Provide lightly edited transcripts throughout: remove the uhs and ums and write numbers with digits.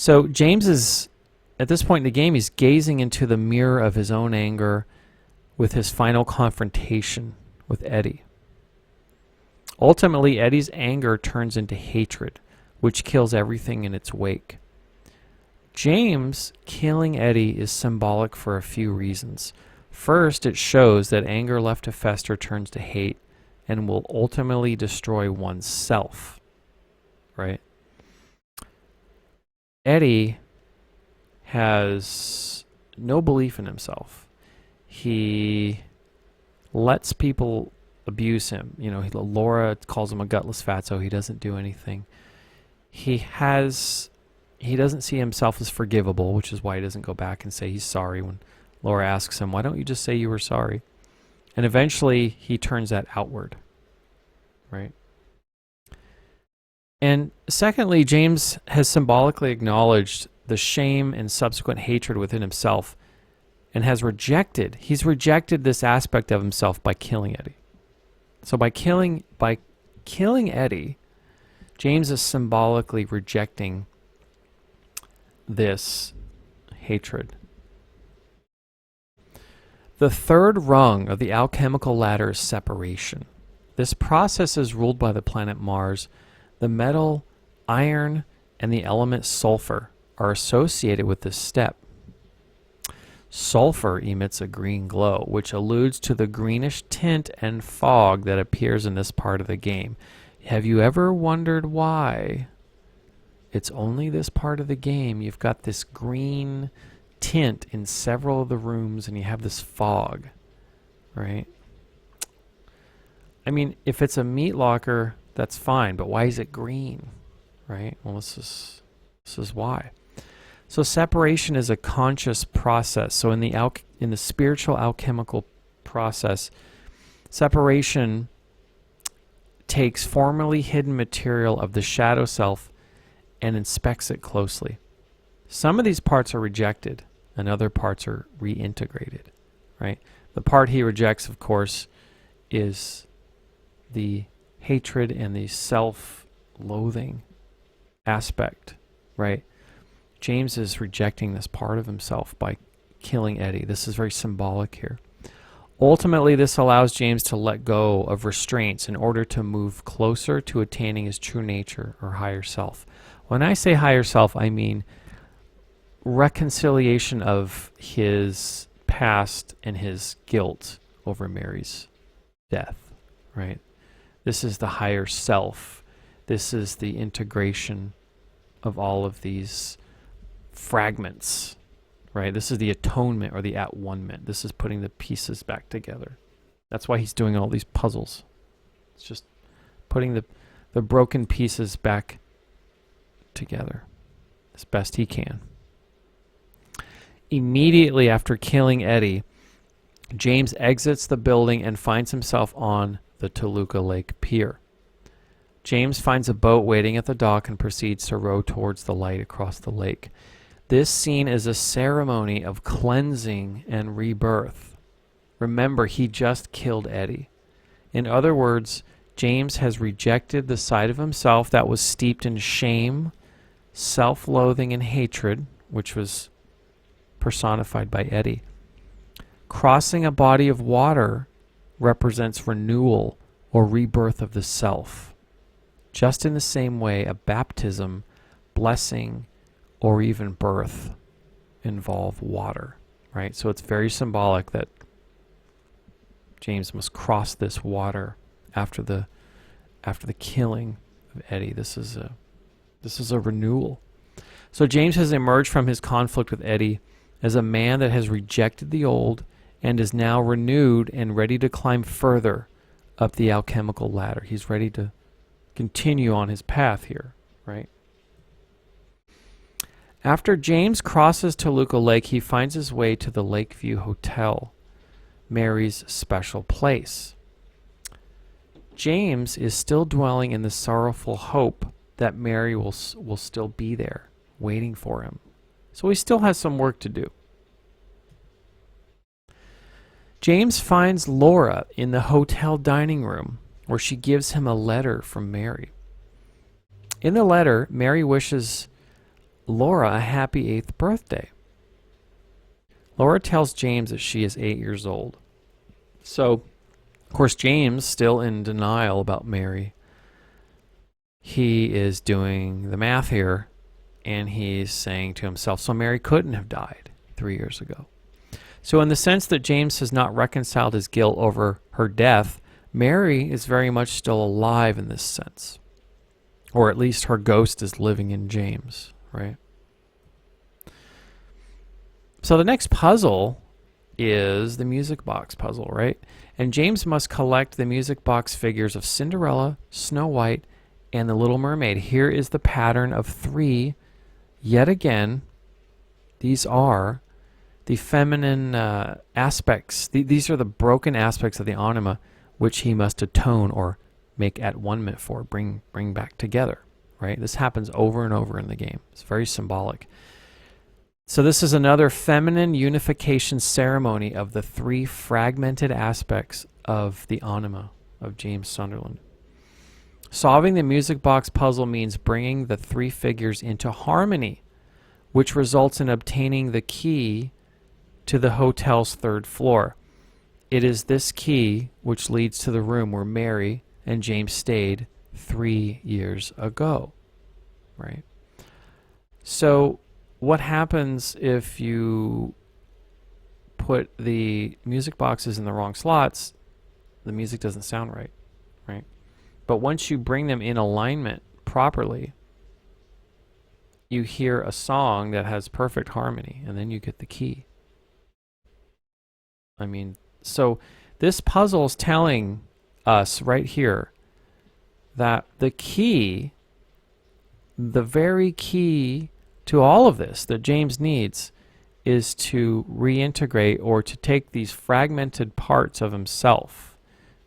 So James is, at this point in the game, he's gazing into the mirror of his own anger with his final confrontation with Eddie. Ultimately, Eddie's anger turns into hatred, which kills everything in its wake. James killing Eddie is symbolic for a few reasons. First, it shows that anger left to fester turns to hate and will ultimately destroy oneself, right? Eddie has no belief in himself. He lets people abuse him. You know, Laura calls him a gutless fatso. He doesn't do anything. He doesn't see himself as forgivable, which is why he doesn't go back and say he's sorry when Laura asks him, why don't you just say you were sorry? And eventually he turns that outward, right? And secondly, James has symbolically acknowledged the shame and subsequent hatred within himself and he's rejected this aspect of himself by killing Eddie. So by killing Eddie, James is symbolically rejecting this hatred. The third rung of the alchemical ladder is separation. This process is ruled by the planet Mars. The metal iron and the element sulfur are associated with this step. Sulfur emits a green glow, which alludes to the greenish tint and fog that appears in this part of the game. Have you ever wondered why? It's only this part of the game. You've got this green tint in several of the rooms and you have this fog, right? I mean, if it's a meat locker, that's fine, but why is it green, right? Well, this is why. So separation is a conscious process. So in the spiritual alchemical process, separation takes formerly hidden material of the shadow self and inspects it closely. Some of these parts are rejected and other parts are reintegrated, right? The part he rejects, of course, is the hatred and the self-loathing aspect, right? James is rejecting this part of himself by killing Eddie. This is very symbolic here. Ultimately, this allows James to let go of restraints in order to move closer to attaining his true nature or higher self. When I say higher self, I mean reconciliation of his past and his guilt over Mary's death, right? This is the higher self. This is the integration of all of these fragments, right? This is the atonement or the at-one-ment. This is putting the pieces back together. That's why he's doing all these puzzles. It's just putting the broken pieces back together as best he can. Immediately after killing Eddie, James exits the building and finds himself on the Toluca Lake pier. James finds a boat waiting at the dock and proceeds to row towards the light across the lake. This scene is a ceremony of cleansing and rebirth. Remember, he just killed Eddie. In other words, James has rejected the side of himself that was steeped in shame, self-loathing, and hatred, which was personified by Eddie. Crossing a body of water represents renewal or rebirth of the self. Just in the same way, a baptism, blessing, or even birth involve water, right? So it's very symbolic that James must cross this water after the killing of Eddie. This is a renewal. So James has emerged from his conflict with Eddie as a man that has rejected the old and is now renewed and ready to climb further up the alchemical ladder. He's ready to continue on his path here, right? After James crosses Toluca Lake, he finds his way to the Lakeview Hotel, Mary's special place. James is still dwelling in the sorrowful hope that Mary will still be there, waiting for him. So he still has some work to do. James finds Laura in the hotel dining room, where she gives him a letter from Mary. In the letter, Mary wishes Laura a happy 8th birthday. Laura tells James that she is 8 years old. So, of course, James, still in denial about Mary, he is doing the math here, and he's saying to himself, so Mary couldn't have died 3 years ago. So in the sense that James has not reconciled his guilt over her death, Mary is very much still alive in this sense. Or at least her ghost is living in James, right? So the next puzzle is the music box puzzle, right? And James must collect the music box figures of Cinderella, Snow White, and the Little Mermaid. Here is the pattern of 3. Yet again, these are the feminine aspects. These are the broken aspects of the anima, which he must atone or make at one-ment for, bring back together, right? This happens over and over in the game. It's very symbolic. So this is another feminine unification ceremony of the 3 fragmented aspects of the anima of James Sunderland. Solving the music box puzzle means bringing the 3 figures into harmony, which results in obtaining the key to the hotel's 3rd floor. It is this key which leads to the room where Mary and James stayed 3 years ago, right? So what happens if you put the music boxes in the wrong slots? The music doesn't sound right, right? But once you bring them in alignment properly, you hear a song that has perfect harmony, and then you get the key. I mean, so this puzzle is telling us right here that the key, the very key to all of this that James needs, is to reintegrate or to take these fragmented parts of himself,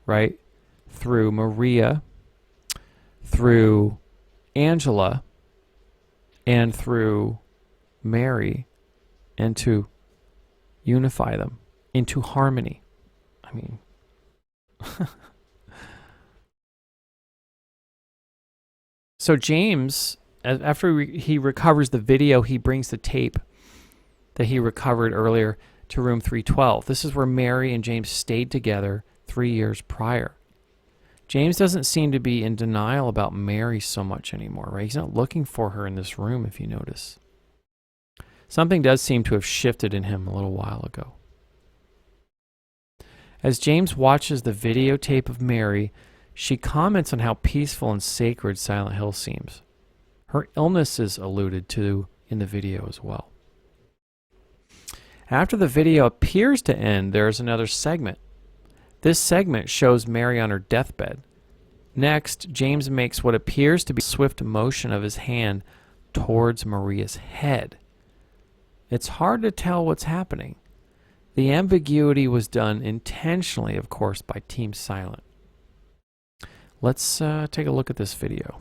right, through Maria, through Angela, and through Mary, and to unify them into harmony. I mean, so James, after he recovers the video, he brings the tape that he recovered earlier to room 312. This is where Mary and James stayed together 3 years prior. James doesn't seem to be in denial about Mary so much anymore, right? He's not looking for her in this room, if you notice. Something does seem to have shifted in him a little while ago. As James watches the videotape of Mary, she comments on how peaceful and sacred Silent Hill seems. Her illness is alluded to in the video as well. After the video appears to end, there is another segment. This segment shows Mary on her deathbed. Next, James makes what appears to be a swift motion of his hand towards Maria's head. It's hard to tell what's happening. The ambiguity was done intentionally, of course, by Team Silent. Let's take a look at this video.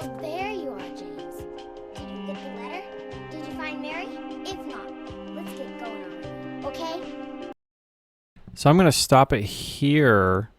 Oh, there you are, James. Did you get the letter? Did you find Mary? If not, let's get going on it, okay? So I'm going to stop it here